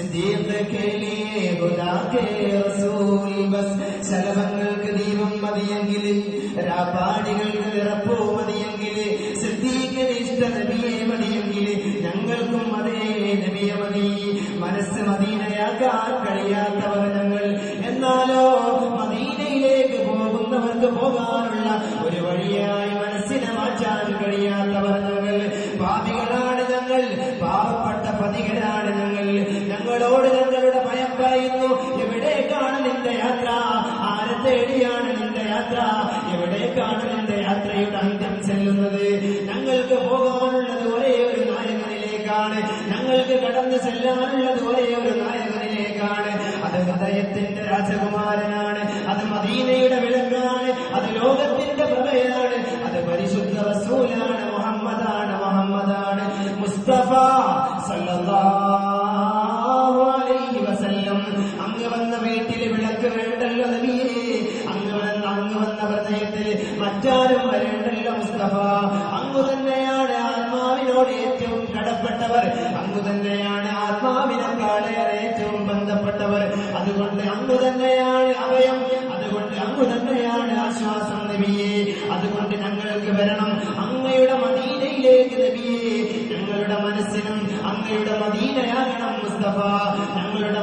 Siddique K ലിയേ ഖുദാ K റസൂൽ bus. ശലഭങ്ങൾക്ക് ദീപം മതിയെങ്കിൽ, രാപ്പാടികൾക്ക് വിറപ്പോ മതിയെങ്കിൽ, സിദ്ദീഖിന് ഇഷ്ട നബിയെ മതിയെങ്കിൽ ഞങ്ങൾക്കും അതേ നബിയെ മതി. മനസ്സ് മദീനയാക്കാൻ കഴിയാത്തവർ ഞങ്ങൾ. എന്നാലോ മദീനയിലേക്ക് പോകുന്നവർക്ക് പോകാനുള്ള ഒരു വഴിയായി മനസ്സിനെ മാറ്റാൻ കഴിയാത്തവർ ഞങ്ങൾ. പാപികളാണ് ഞങ്ങൾ, പാവപ്പെട്ട പതികരാണ് ഞങ്ങൾ. ഞങ്ങളോട് ഞങ്ങളുടെ ഭയം പറയുന്നു, എവിടേക്കാണ് നിന്റെ യാത്ര? ആരെ തേടിയാണ് നിന്റെ യാത്ര? എവിടേക്കാണ് നിന്റെ യാത്രയുടെ അന്ത്യം ചെല്ലുന്നത്? ഞങ്ങൾക്ക് പോകാനുള്ളത് ഒരേ ഒരു നായകനിലേക്കാണ്. ഞങ്ങൾക്ക് കടന്നു ചെല്ലാനുള്ളത് ഒരേ ഒരു നായകനിലേക്കാണ്. അത് ഹൃദയത്തിന്റെ രാജകുമാരനാണ്, അത് മദീനയുടെ വിളക്കാണ്, അത് ലോകത്തിന്റെ പ്രഭയാണ്, അത് പരിശുദ്ധ റസൂലാണ്, മുഹമ്മദാണ്, മുഹമ്മദാണ് മുസ്തഫ സല്ലല്ലാഹു അലൈഹി വസല്ലം. അങ്ങ് വന്ന വീട്ടില് വിളക്ക് വേണ്ടല്ലോ നബിയേ, അങ്ങ് വന്ന ഹൃദയത്തിൽ മറ്റാരും വരേണ്ടല്ലോ മുസ്തഫ. അങ്ങ് തന്നെയാണ് ആത്മാവിനോട് ഏറ്റവും കടപ്പെട്ടവർ, അങ്ങ് തന്നെയാണ് ആത്മാവിനെക്കാളേറെ ഏറ്റവും ബന്ധപ്പെട്ടവർ. അതുകൊണ്ട് അങ്ങ് തന്നെയാണ് അഭയം, അതുകൊണ്ട് അങ്ങ് തന്നെയാണ് ആശ്വാസം നബിയേ. അതുകൊണ്ട് ഞങ്ങൾക്ക് വരണം അങ്ങയുടെ മദീനയിലേക്ക് നബിയേ. ഞങ്ങളുടെ മനസ്സിനും അങ്ങയുടെ മദീനയാകണം മുസ്തഫ. ഞങ്ങളുടെ